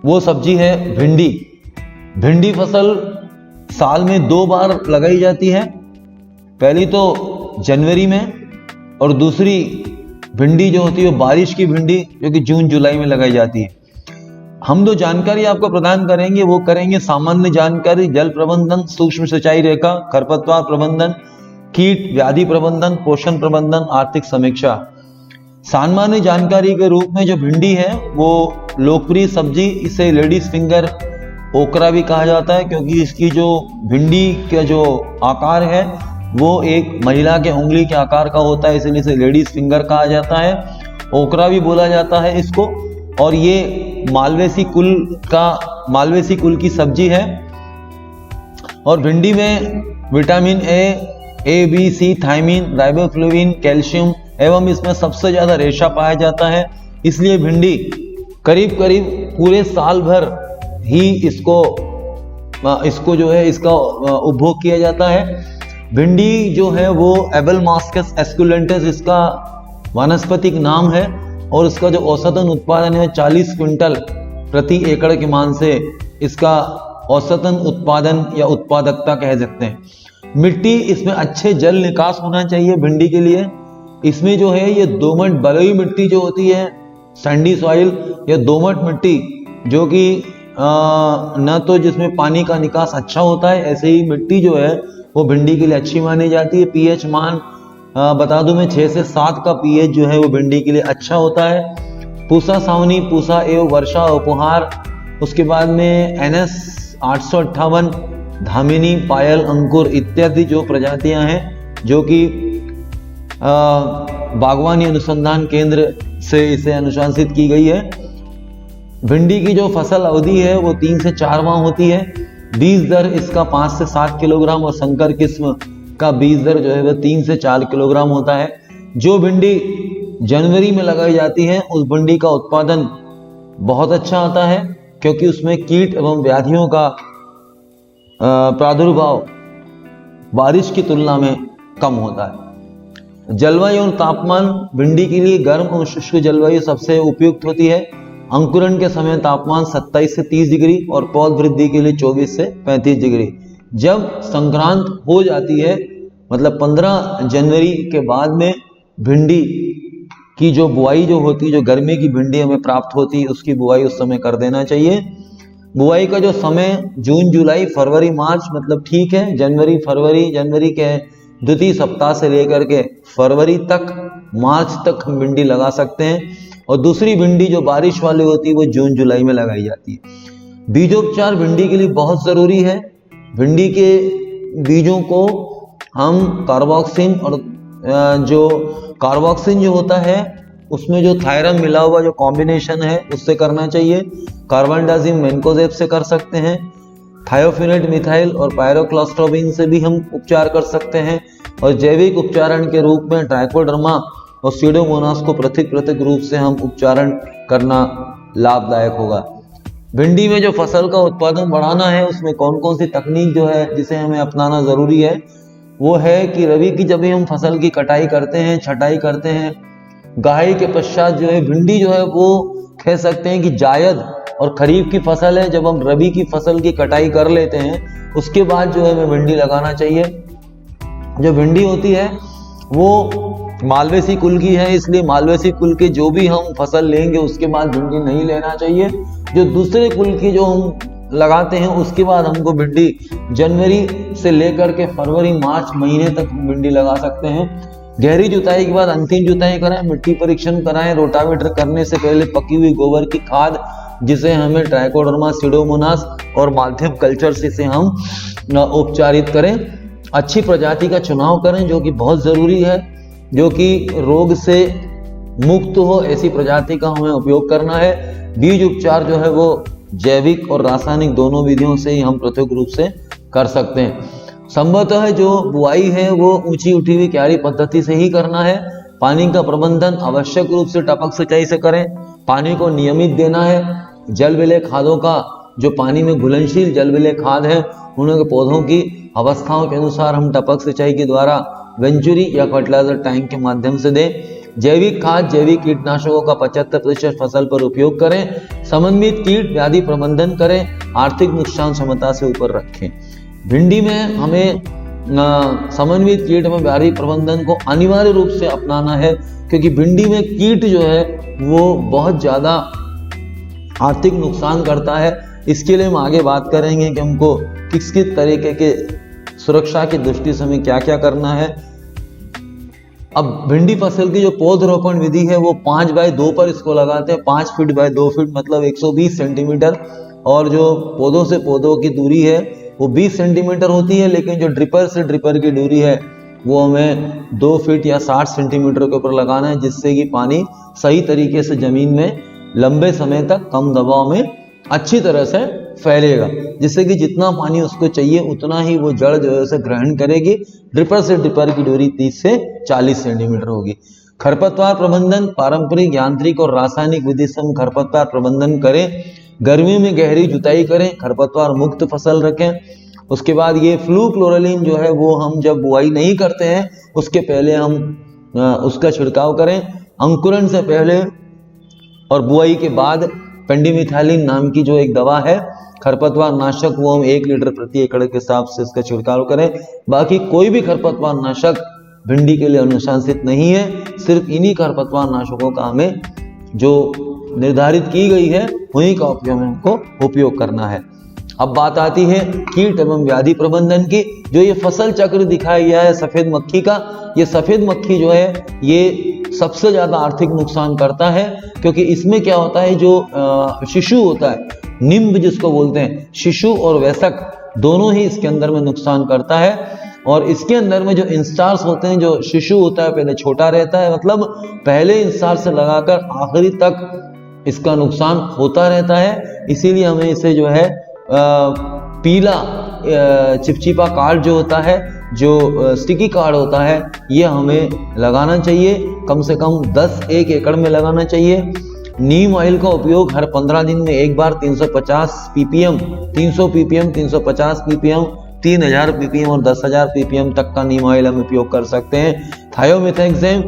वो सब्जी है भिंडी। भिंडी फसल साल में 2 बार लगाई जाती है, पहली तो जनवरी में और दूसरी भिंडी जो होती है वो बारिश की भिंडी जो कि जून जुलाई में लगाई जाती है। हम जो जानकारी आपको प्रदान करेंगे वो करेंगे सामान्य जानकारी, जल प्रबंधन, सूक्ष्म सिंचाई रेखा, खरपतवार प्रबंधन, कीट व्याधि प्रबंधन, पोषण प्रबंधन, आर्थिक समीक्षा। सामान्य जानकारी के रूप में जो भिंडी है वो लोकप्रिय सब्जी, इसे लेडीज फिंगर ओकरा भी कहा जाता है क्योंकि इसकी जो भिंडी का जो आकार है वो एक महिला के उंगली के आकार का होता है, इसलिए इसे लेडीज फिंगर कहा जाता है। ओकरा भी बोला जाता है इसको, और ये मालवेसी कुल की सब्जी है। और भिंडी में vitamin A, B, C, thiamine, riboflavin, calcium एवं इसमें सबसे ज्यादा रेशा पाया जाता है। इसलिए भिंडी करीब करीब पूरे साल भर ही इसको जो है इसका उपभोग किया जाता है। भिंडी जो है वो एबलमास्कस एस्कुलेंटस इसका वानस्पतिक नाम है और इसका जो औसतन उत्पादन है 40 क्विंटल प्रति एकड़ के मान से इसका औसतन उत्पादन या उत्पादकता कह सकते हैं। मिट्टी, इसमें अच्छे जल निकास होना चाहिए भिंडी के लिए। इसमें जो है ये दोमट बलुई मिट्टी जो होती है, सैंडी सॉइल या दोमट मिट्टी, जो कि न तो जिसमें पानी का निकास अच्छा होता है, ऐसे ही मिट्टी जो है वो भिंडी के लिए अच्छी मानी जाती है। पीएच मान बता दूं मैं 6 से 7 का पीएच जो है वो भिंडी के लिए अच्छा होता है। पूसा सावनी, पूसा एवं वर्षा उपहार, उसके बाद में NS 858, धामिनी, पायल, अंकुर इत्यादि जो प्रजातियां हैं जो कि बागवानी अनुसंधान केंद्र से इसे अनुशंसित की गई है। भिंडी की जो फसल अवधि है वो 3 से 4 माह होती है। बीज दर इसका 5 से 7 किलोग्राम और संकर किस्म का बीज दर जो है वह 3 से 4 किलोग्राम होता है। जो भिंडी जनवरी में लगाई जाती है उस भिंडी का उत्पादन बहुत अच्छा आता है क्योंकि उसमें कीट एवं व्याधियों का प्रादुर्भाव बारिश की तुलना में कम होता है। जलवायु और तापमान भिंडी के लिए गर्म और शुष्क जलवायु सबसे उपयुक्त होती है। अंकुरण के समय तापमान 27 से 30 डिग्री और पौध वृद्धि के लिए 24 से 35 डिग्री। जब संक्रांत हो जाती है मतलब 15 जनवरी के बाद में भिंडी की जो बुआई जो होती है, जो गर्मी की भिंडी हमें प्राप्त होती है उसकी बुआई उस समय कर देना चाहिए। बुआई का जो समय जून, जुलाई, फरवरी, मार्च मतलब ठीक है। जनवरी के द्वितीय सप्ताह से लेकर के फरवरी तक, मार्च तक हम भिंडी लगा सकते हैं। और दूसरी भिंडी जो बारिश वाली होती है वो जून जुलाई में लगाई जाती है। बीजोपचार भिंडी के लिए बहुत जरूरी है। भिंडी के बीजों को हम कार्बोक्सिन और जो कार्बोक्सिन जो होता है उसमें जो थायरम मिला हुआ जो कॉम्बिनेशन है उससे करना चाहिए। कार्बनडाजिम मैनकोजेब से कर सकते हैं। थायोफिनेट मिथाइल और पायरोक्लोस्ट्रोबिन से भी हम उपचार कर सकते हैं। और जैविक उपचारण के रूप में ट्राइकोडर्मा और सीडोमोनास को पृथक रूप से हम उपचारण करना लाभदायक होगा। भिंडी में जो फसल का उत्पादन बढ़ाना है उसमें कौन कौन सी तकनीक जो है जिसे हमें अपनाना जरूरी है वो है कि रबी की जब भी हम फसल की कटाई करते हैं, छटाई करते हैं, गाई के पश्चात जो है भिंडी जो है वो कह सकते हैं कि जायद और खरीफ की फसल है। जब हम रबी की फसल की कटाई कर लेते हैं उसके बाद जो है हमें भिंडी लगाना चाहिए। जो भिंडी होती है वो मालवेसी कुल की है, इसलिए मालवेसी कुल के जो भी हम फसल लेंगे उसके बाद भिंडी नहीं लेना चाहिए। जो दूसरे कुल की जो हम लगाते हैं उसके बाद हमको भिंडी जनवरी से लेकर के फरवरी, मार्च महीने तक भिंडी लगा सकते हैं। गहरी जुताई के बाद अंतिम जुताई कराएं, मिट्टी परीक्षण कराएं। रोटावेटर करने से पहले पकी हुई गोबर की खाद जिसे हमें ट्राइकोडर्मा, सीडोमोनास और माध्यम कल्चर से हम उपचारित करें। अच्छी प्रजाति का चुनाव करें जो कि बहुत जरूरी है, जो कि रोग से मुक्त हो, ऐसी प्रजाति का हमें उपयोग करना है। बीज उपचार जो है वो जैविक और रासायनिक दोनों विधियों से ही हम पृथक रूप से कर सकते हैं। संभवतः जो बुआई है वो ऊंची उठी हुई क्यारी पद्धति से ही करना है। पानी का प्रबंधन आवश्यक रूप से टपक सिंचाई से करें। पानी को नियमित देना है। जल विलय खादों का जो पानी में घुलनशील जल विलय खाद है उन्हें पौधों की अवस्थाओं के अनुसार हम टपक सिंचाई के द्वारा वेंचुरी या फर्टिलाइजर टैंक के माध्यम से दें। जैविक खाद जैविक कीटनाशकों का 75% फसल पर उपयोग करें। समन्वित कीट व्याधि प्रबंधन करें। आर्थिक नुकसान क्षमता से ऊपर रखें। भिंडी में हमें समन्वित कीट में व्याधि प्रबंधन को अनिवार्य रूप से अपनाना है, क्योंकि भिंडी में कीट जो है वो बहुत ज्यादा आर्थिक नुकसान करता है। इसके लिए हम आगे बात करेंगे कि हमको किस किस तरीके के सुरक्षा की दृष्टि से हमें क्या क्या करना है। अब भिंडी फसल की जो पौधरोपण विधि है वो 5x2 पर इसको लगाते हैं। 5 फीट बाय 2 फीट मतलब 120 सेंटीमीटर, और जो पौधों से पौधों की दूरी है वो 20 सेंटीमीटर होती है, लेकिन जो ड्रिपर से ड्रिपर की दूरी है वो हमें 2 फीट या 60 सेंटीमीटर के ऊपर लगाना है, जिससे कि पानी सही तरीके से जमीन में लंबे समय तक कम दबाव में अच्छी तरह से फैलेगा, जिससे कि जितना पानी उसको चाहिए उतना ही वो जड़ जो है उसे ग्रहण करेगी। ड्रिपर से ड्रिपर की दूरी 30 से 40 सेंटीमीटर होगी। खरपतवार प्रबंधन पारंपरिक, यांत्रिक और रासायनिक विधि से हम खरपतवार प्रबंधन करें। गर्मियों में गहरी जुताई करें, खरपतवार मुक्त फसल रखें। उसके बाद ये फ्लूक्लोरालिन जो है वो हम जब बुआई नहीं करते हैं उसके पहले हम उसका छिड़काव करें। अंकुरण से पहले और बुआई के बाद पेंडिमिथाइलिन नाम की जो एक दवा है खरपतवार नाशक, वो हम 1 लीटर प्रति एकड़ के हिसाब से इसका छिड़काव करें। बाकी कोई भी खरपतवार नाशक भिंडी के लिए अनुशंसित नहीं है। सिर्फ इन्हीं खरपतवार नाशकों का हमें जो निर्धारित की गई है उन्हीं का हमको उपयोग करना है। अब बात आती है कीट एवं व्याधि प्रबंधन की। जो ये फसल चक्र दिखाया गया है सफेद मक्खी का, ये सफेद मक्खी जो है ये सबसे ज्यादा आर्थिक नुकसान करता है, क्योंकि इसमें क्या होता है जो शिशु होता है, निम्ब जिसको बोलते हैं, शिशु और वयस्क दोनों ही इसके अंदर में नुकसान करता है। और इसके अंदर में जो इंस्टार्स होते हैं, जो शिशु होता है पहले छोटा रहता है, मतलब पहले इंस्टार से लगाकर आखिरी तक इसका नुकसान होता रहता है। इसीलिए हमें इसे जो है पीला चिपचिपा कार्ड जो होता है, जो स्टिकी कार्ड होता है, ये हमें लगाना चाहिए। कम से कम 1 एकड़ में लगाना चाहिए। नीम ऑयल का उपयोग हर 15 दिन में एक बार 350 ppm, 300 ppm, 350 ppm, 3000 ppm और 10,000 ppm तक का नीम ऑयल हम उपयोग कर सकते हैं। थायोमेथाक्सम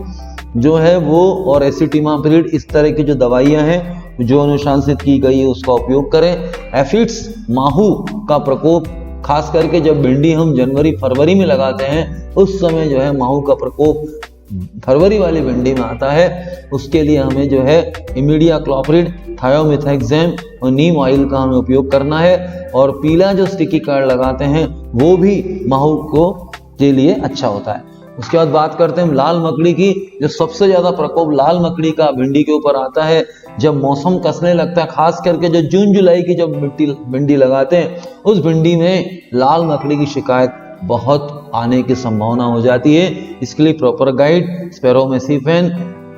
जो है वो और एसिटिमाप्रिड, इस तरह की जो दवाइयां हैं जो अनुशंसित की गई है उसका उपयोग करें। एफिड्स माहू का प्रकोप, खास करके जब भिंडी हम जनवरी फरवरी में लगाते हैं उस समय जो है माहू का प्रकोप फरवरी वाली भिंडी में आता है। उसके लिए हमें जो है इमिडियाक्लोप्रिड, थायोमेथाक्सम और नीम ऑयल का हमें उपयोग करना है। और पीला जो स्टिकी कार्ड लगाते हैं वो भी माहू को के लिए अच्छा होता है। उसके बाद बात करते हैं हम लाल मकड़ी की। जो सबसे ज्यादा प्रकोप लाल मकड़ी का भिंडी के ऊपर आता है जब मौसम कसने लगता है, खास करके जो जून जुलाई की जब भिंडी लगाते हैं उस भिंडी में लाल मकड़ी की शिकायत बहुत आने की संभावना हो जाती है। इसके लिए प्रॉपर गाइड, स्पेरोमेसिफेन,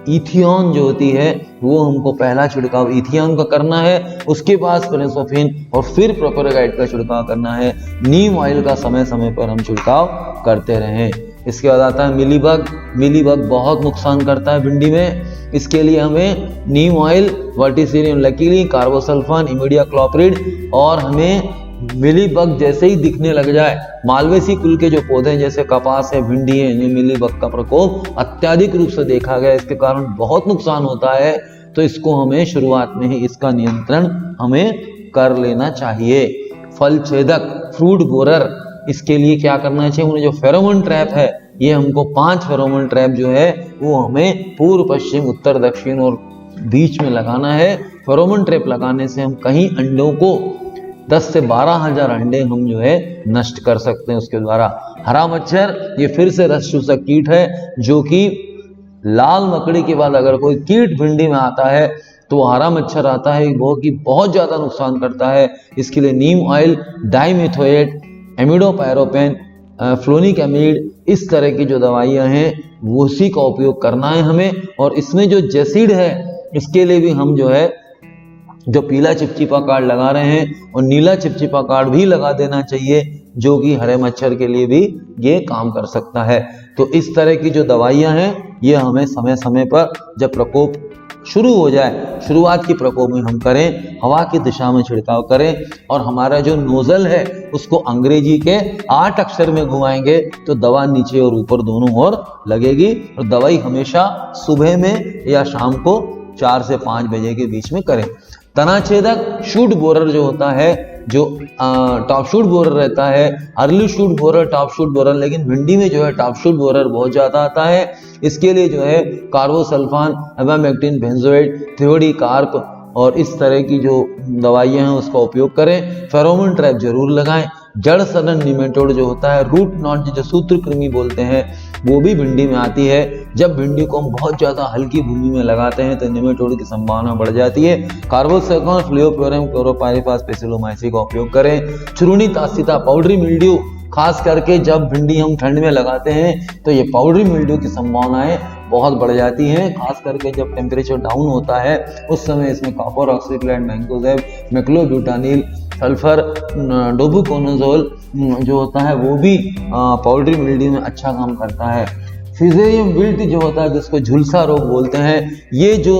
इथियन जो होती है वो हमको पहला छिड़काव इथियन का करना है, उसके बाद स्पेरोमेसिफेन और फिर प्रॉपर गाइड का छिड़काव करना है। नीम ऑयल का समय समय पर हम छिड़काव करते रहें। इसके बाद आता है मिलीबग। मिलीबग बहुत नुकसान करता है भिंडी में। इसके लिए हमें नीम ऑयल, वर्टिसिलियम लकीली, कार्बोसल्फान, इमिडियाक्लोप्रिड, और हमें मिलीबग जैसे ही दिखने लग जाए, मालवेसी कुल के जो पौधे हैं जैसे कपास है, भिंडी है, इनमें मिलीबग का प्रकोप अत्यधिक रूप से देखा गया, इसके कारण बहुत नुकसान होता है। तो इसको हमें शुरुआत में ही इसका नियंत्रण हमें कर लेना चाहिए। फल छेदक, फ्रूट बोरर, इसके लिए क्या करना चाहिए? उन्हें जो फेरोमोन ट्रैप है, ये हमको 5 फेरोमोन ट्रैप जो है वो हमें पूर्व, पश्चिम, उत्तर, दक्षिण और बीच में लगाना है। फेरोमोन ट्रैप लगाने से हम कहीं अंडों को 10 से 12,000 अंडे हम जो है नष्ट कर सकते हैं उसके द्वारा। हरा मच्छर, ये फिर से रस चूसक कीट है जो कि लाल मकड़ी के बाद अगर कोई कीट भिंडी में आता है तो हरा मच्छर आता है वो कि बहुत ज्यादा नुकसान करता है। इसके लिए नीम ऑयल, डाइमेथोएट, एमिडोपायरोपेन, फ्लोनिक एमिड, इस तरह की जो दवाइयां हैं वो उसी का उपयोग करना है हमें। और इसमें जो जेसिड है इसके लिए भी हम जो है जो पीला चिपचिपा कार्ड लगा रहे हैं और नीला चिपचिपा कार्ड भी लगा देना चाहिए, जो कि हरे मच्छर के लिए भी ये काम कर सकता है। तो इस तरह की जो दवाइयां हैं ये हमें समय समय पर जब प्रकोप शुरू हो जाए, शुरुआत की प्रकोप में हम करें, हवा की दिशा में छिड़काव करें और हमारा जो नोजल है उसको अंग्रेजी के 8 अक्षर में घुमाएंगे तो दवा नीचे और ऊपर दोनों ओर लगेगी। और दवाई हमेशा सुबह में या शाम को 4 से 5 बजे के बीच में करें। तनाछेदक शूट बोरर जो होता है, जो टॉप शूट बोरर रहता है, early shoot borer, top shoot borer, लेकिन भिंडी में जो है टॉप शूट बोरर बहुत ज़्यादा आता है। इसके लिए जो है कार्बोसल्फान, एबामेक्टिन, बेंजोएट, थियोडी कार्प और इस तरह की जो दवाइयाँ हैं उसका उपयोग करें। फेरोमोन ट्रैप जरूर लगाएं। जड़ सड़न निमेटोड जो होता है, रूट नॉट जो सूत्रकृमि बोलते हैं, वो भी भिंडी में आती है। जब भिंडी को हम बहुत ज़्यादा हल्की भूमि में लगाते हैं तो निमेटोड की संभावना बढ़ जाती है। कार्बोसल्फान, फ्लुओपोरम, क्लोरोपाइरिफास, पेसिलोमाइसी का उपयोग करें। चूर्णी तासिता, पाउडरी मिल्ड्यू, खास करके जब भिंडी हम ठंड में लगाते हैं तो ये पाउडरी मिल्ड्यू की संभावनाएं बहुत बढ़ जाती हैं। खास करके जब टेम्परेचर डाउन होता है उस समय इसमें कॉपर ऑक्सीक्लेट, मैंकोजेब, मेक्लोब्यूटानिल, सल्फर, डोबुकोनाजोल जो होता है वो भी पाउडरी मिल्ड्यू में अच्छा काम करता है। फिजेरियम विल्ट जो होता है जिसको झुलसा रोग बोलते हैं, ये जो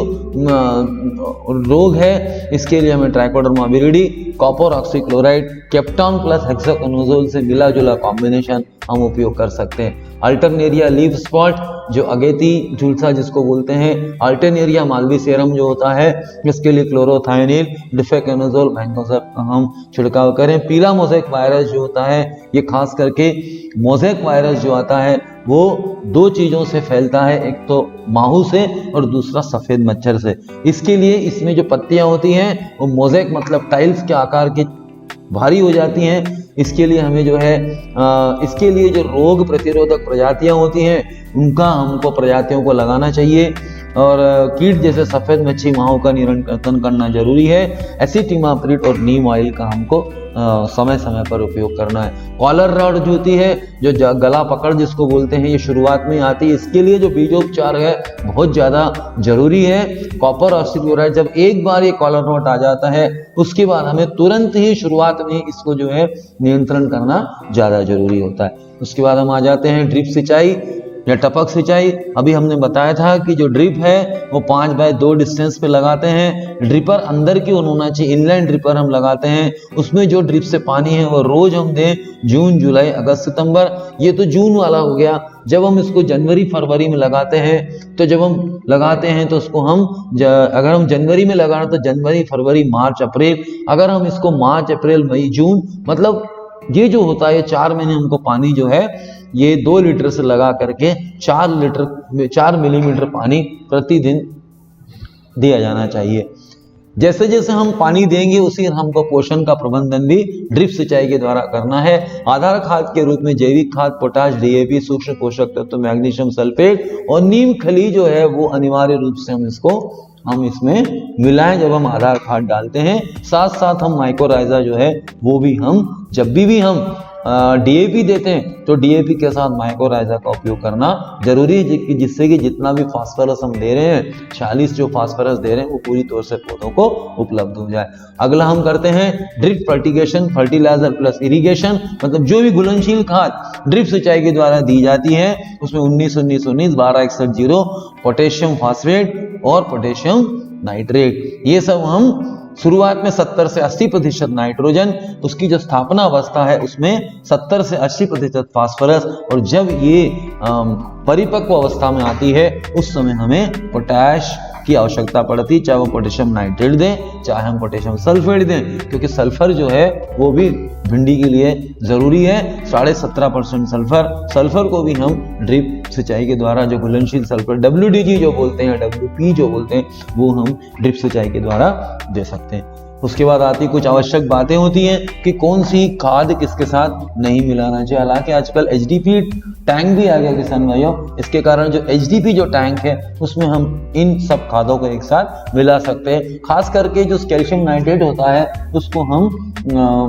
रोग है इसके लिए हमें trichoderma viride, copper oxychloride, captan plus hexaconazole से मिला जुला कॉम्बिनेशन हम उपयोग कर सकते हैं। अल्टरनेरिया लीफ स्पॉट जो अगेती झुलसा जिसको बोलते हैं, अल्टरनेरिया मालवीसेरम जो होता है इसके लिए क्लोरोथायोनिल, डिफेकोनाजोल, मैंकोजेब का हम छिड़काव करें। पीला मोज़ेक वायरस जो होता है, ये खास करके मोज़ेक वायरस जो आता है वो 2 चीज़ों से फैलता है, एक तो माहू से और दूसरा सफ़ेद मच्छर से। इसके लिए इसमें जो पत्तियां होती हैं वो मोज़ेक मतलब टाइल्स के आकार की भारी हो जाती हैं। इसके लिए हमें जो है इसके लिए जो रोग प्रतिरोधक प्रजातियां होती हैं उनका हमको प्रजातियों को लगाना चाहिए और कीट जैसे सफ़ेद मच्छी माहू का नियंत्रण करना जरूरी है। एसिटिमाप्रिड और नीम ऑयल का हमको समय समय पर उपयोग करना है। कॉलर रॉड जो होती है, जो गला पकड़ जिसको बोलते हैं, ये शुरुआत में आती है। इसके लिए जो बीजोपचार है बहुत ज़्यादा जरूरी है। कॉपर ऑक्सीक्लोराइड, जब एक बार ये कॉलर रॉड आ जाता है उसके बाद हमें तुरंत ही शुरुआत में इसको जो है नियंत्रण करना ज़्यादा जरूरी होता है। उसके बाद हम आ जाते हैं ड्रिप सिंचाई या टपक सिंचाई। अभी हमने बताया था कि जो ड्रिप है वो 5x2 डिस्टेंस पे लगाते हैं। ड्रिपर अंदर की ओर होना चाहिए, इनलाइन ड्रिपर हम लगाते हैं। उसमें जो ड्रिप से पानी है वो रोज हम दें, जून, जुलाई, अगस्त, सितंबर। ये तो जून वाला हो गया। जब हम इसको जनवरी फरवरी में लगाते हैं तो जब हम लगाते हैं तो उसको हम अगर हम जनवरी में लगा रहे तो जनवरी, फरवरी, मार्च, अप्रैल। अगर हम इसको मार्च, अप्रैल, मई, जून, मतलब ये जो होता है 4 महीने हमको पानी जो है ये 2 लीटर से लगा करके 4 मिलीमीटर पानी प्रतिदिन दिया जाना चाहिए। जैसे जैसे हम पानी देंगे उसी हमको पोषण का प्रबंधन भी ड्रिप सिंचाई के द्वारा करना है। आधार खाद के रूप में जैविक खाद, पोटाश, डीएपी, सूक्ष्म पोषक तत्व, मैग्नीशियम सल्फेट और नीम खली जो है वो अनिवार्य रूप से हम इसमें मिलाएं जब हम आधार खाद डालते हैं। साथ साथ हम माइक्रोराइजा जो है वो भी हम जब भी हम डीएपी देते हैं तो डीएपी के साथ माइक्रोराइजा का उपयोग करना जरूरी है, जिससे कि जितना भी फास्फोरस हम दे रहे हैं, 46 जो फास्फोरस दे रहे हैं वो पूरी तौर से पौधों को उपलब्ध हो जाए। अगला हम करते हैं drip fertigation, fertiliser plus irrigation. मतलब जो भी घुलनशील खाद ड्रिप सिंचाई के द्वारा दी जाती है उसमें 19-19-19, 12-61-0, पोटेशियम फास्फेट और पोटेशियम नाइट्रेट, ये सब हम शुरुआत में 70 से 80% नाइट्रोजन, उसकी जो स्थापना अवस्था है उसमें 70 से 80% फास्फोरस, और जब ये परिपक्व अवस्था में आती है उस समय हमें पोटैश की आवश्यकता पड़ती, चाहे वो पोटेशियम नाइट्रेट दें चाहे हम पोटेशियम सल्फेट दें, क्योंकि सल्फर जो है वो भी भिंडी के लिए जरूरी है। 17.5% सल्फर को भी हम ड्रिप सिंचाई के द्वारा जो घुलनशील सल्फर WDG जो बोलते हैं, WP जो बोलते हैं, वो हम ड्रिप सिंचाई के द्वारा दे सकते हैं। उसके बाद आती कुछ आवश्यक बातें होती हैं कि कौन सी खाद किसके साथ नहीं मिलाना चाहिए। हालांकि आजकल HDP टैंक भी आ गया किसान भाइयों, इसके कारण जो HDP जो टैंक है उसमें हम इन सब खादों को एक साथ मिला सकते हैं। खास करके जो कैल्शियम नाइट्रेट होता है उसको हम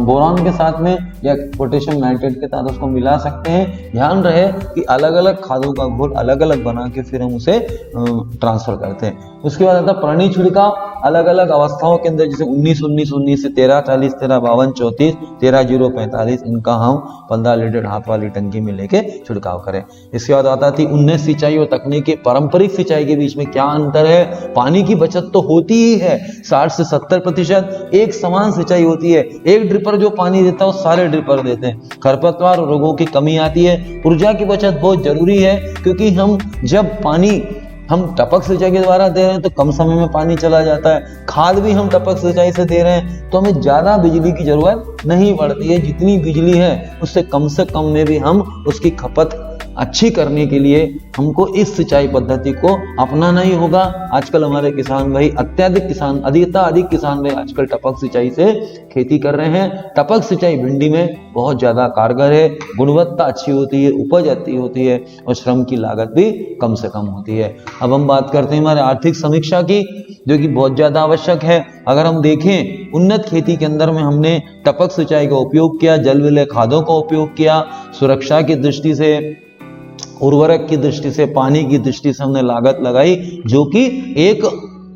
बोरान के साथ में या पोटेशियम नाइट्रेट के साथ उसको मिला सकते हैं। ध्यान रहे कि अलग अलग खादों का घोल अलग अलग बना के फिर हम उसे ट्रांसफर करते हैं। उसके बाद आता प्रणी छिड़काव, अलग अलग अवस्थाओं के अंदर, जैसे 19-19-19 से 13-40, 13-52, 34, 13-0-45, इनका हम 15 लीटर हाथ वाली टंकी में लेके छिड़काव करें। इसके बाद आता थी उन्नत सिंचाई और तकनीकी। पारंपरिक सिंचाई के बीच में क्या अंतर है? पानी की बचत तो होती ही है, 60 से 70%। एक समान सिंचाई होती है, एक ड्रिपर जो पानी देता है वो सारे ड्रिपर देते हैं। खरपतवार और रोगों की कमी आती है। ऊर्जा की बचत बहुत जरूरी है, क्योंकि जब पानी हम टपक सिंचाई के द्वारा दे रहे हैं तो कम समय में पानी चला जाता है। खाद भी हम टपक सिंचाई से दे रहे हैं तो हमें ज्यादा बिजली की जरूरत नहीं पड़ती है। जितनी बिजली है उससे कम में भी हम उसकी खपत अच्छी करने के लिए हमको इस सिंचाई पद्धति को अपनाना ही होगा। आजकल हमारे किसान भाई अधिक किसान भाई आजकल टपक सिंचाई से खेती कर रहे हैं। टपक सिंचाई भिंडी में बहुत ज्यादा कारगर है, गुणवत्ता अच्छी होती है, उपज अच्छी होती है और श्रम की लागत भी कम से कम होती है। अब हम बात करते हैं हमारे आर्थिक समीक्षा की, जो कि बहुत ज्यादा आवश्यक है। अगर हम देखें उन्नत खेती के अंदर में हमने टपक सिंचाई का उपयोग किया, जल विलय खादों का उपयोग किया, सुरक्षा की दृष्टि से, उर्वरक की दृष्टि से, पानी की दृष्टि से हमने लागत लगाई, जो कि एक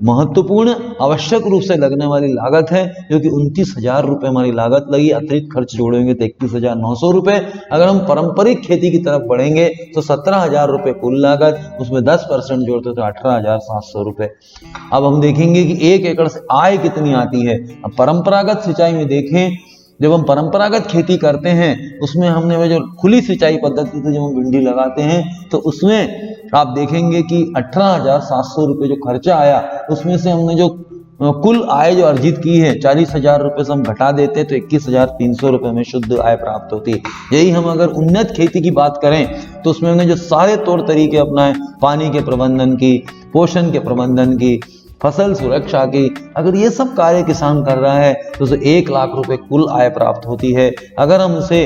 महत्वपूर्ण आवश्यक रूप से लगने वाली लागत है, जो कि 29,000 रुपए हमारी लागत लगी। अतिरिक्त खर्च जोड़ेंगे तो 21,900 रुपए। अगर हम पारंपरिक खेती की तरफ बढ़ेंगे तो 17,000 रुपए कुल लागत, उसमें 10% जोड़ते तो 18,700 रुपए। अब हम देखेंगे कि 1 एकड़ से आय कितनी आती है। अब परंपरागत सिंचाई में देखें, जब हम परंपरागत खेती करते हैं उसमें हमने वो जो खुली सिंचाई पद्धति से जब हम भिंडी लगाते हैं तो उसमें आप देखेंगे कि 18,700 रुपये जो खर्चा आया, उसमें से हमने जो कुल आय जो अर्जित की है 40,000 रुपये से हम घटा देते तो 21,300 रुपये में शुद्ध आय प्राप्त होती है। यही हम अगर उन्नत खेती की बात करें तो उसमें हमने जो सारे तौर तरीके अपनाए, पानी के प्रबंधन की, पोषण के प्रबंधन की, फसल सुरक्षा की, अगर ये सब कार्य किसान कर रहा है तो उसे 1 लाख रुपए कुल आय प्राप्त होती है। अगर हम उसे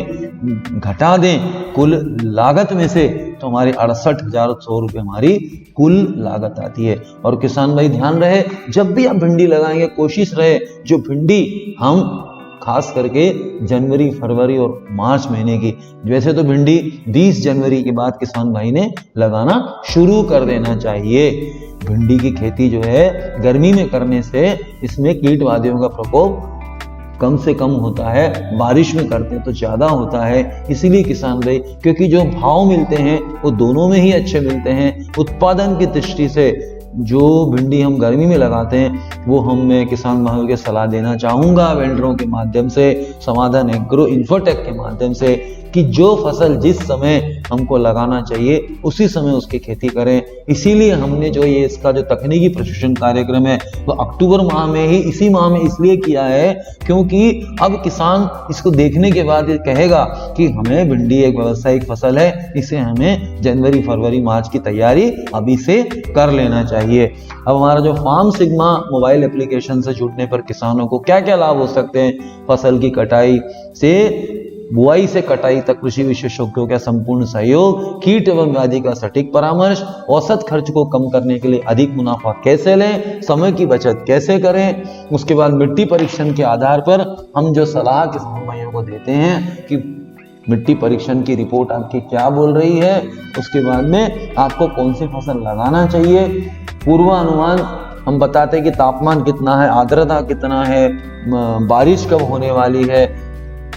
घटा दें कुल लागत में से तो हमारी 68,100 रुपये हमारी कुल लागत आती है। और किसान भाई ध्यान रहे, जब भी आप भिंडी लगाएंगे कोशिश रहे जो भिंडी हम खास करके जनवरी, फरवरी और मार्च महीने की, वैसे तो भिंडी 20 जनवरी के बाद किसान भाई ने लगाना शुरू कर देना चाहिए। भिंडी की खेती जो है गर्मी में करने से इसमें कीटवादियों का प्रकोप कम से कम होता है, बारिश में करते हैं तो ज्यादा होता है। इसीलिए किसान भाई, क्योंकि जो भाव मिलते हैं वो दोनों में ही अच्छे मिलते हैं। उत्पादन की दृष्टि से जो भिंडी हम गर्मी में लगाते हैं वो मैं किसान भाइयों के सलाह देना चाहूंगा वेंडरों के माध्यम से, समाधान एग्रो इन्फोटेक के माध्यम से, कि जो फसल जिस समय हमको लगाना चाहिए उसी समय उसकी खेती करें। इसीलिए हमने जो ये इसका जो तकनीकी प्रशिक्षण कार्यक्रम है वो अक्टूबर माह में ही, इसी माह में इसलिए किया है क्योंकि अब किसान इसको देखने के बाद ये कहेगा कि हमें भिंडी एक व्यावसायिक फसल है, इसे हमें जनवरी, फरवरी, मार्च की तैयारी अभी से कर लेना चाहिए। अब हमारा जो फार्म सिग्मा मोबाइल एप्लीकेशन से जुड़ने पर किसानों को क्या क्या लाभ हो सकते हैं? फसल की कटाई से बुआई से कटाई तक कृषि विशेषज्ञों का संपूर्ण सहयोग, कीट एवं व्याधि का सटीक परामर्श, औसत खर्च को कम करने के लिए अधिक मुनाफा कैसे लें, समय की बचत कैसे करें, उसके बाद मिट्टी परीक्षण के आधार पर हम जो सलाह किसान भाइयों को देते हैं कि मिट्टी परीक्षण की रिपोर्ट आपकी क्या बोल रही है, उसके बाद में आपको कौन सी फसल लगाना चाहिए, पूर्वानुमान हम बताते हैं कि तापमान कितना है, आर्द्रता कितना है, बारिश कब होने वाली है,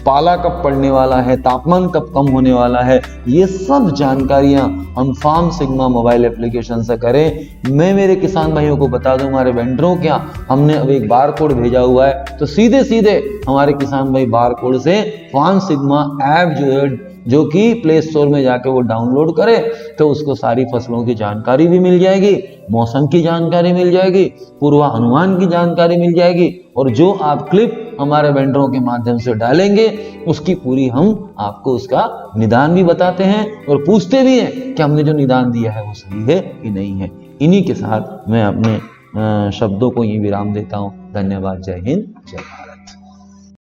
पाला कब पड़ने वाला है, तापमान कब कम होने वाला है, ये सब जानकारियां हम फार्म सिग्मा मोबाइल एप्लीकेशन से करें। मैं मेरे किसान भाइयों को बता दूं, हमारे वेंडरों क्या हमने अब एक बार कोड भेजा हुआ है, तो सीधे सीधे हमारे किसान भाई बार कोड से फार्म सिग्मा ऐप जो कि प्ले स्टोर में जाके वो डाउनलोड करे तो उसको सारी फसलों की जानकारी भी मिल जाएगी, मौसम की जानकारी मिल जाएगी, पूर्वानुमान की जानकारी मिल जाएगी, और जो आप क्लिप हमारे वेंडरों के माध्यम से डालेंगे उसकी पूरी हम आपको उसका निदान भी बताते हैं और पूछते भी हैं कि हमने जो निदान दिया है वो सही है कि नहीं है। इन्हीं के साथ मैं अपने शब्दों को यहीं विराम देता हूँ। धन्यवाद। जय हिंद, जय भारत।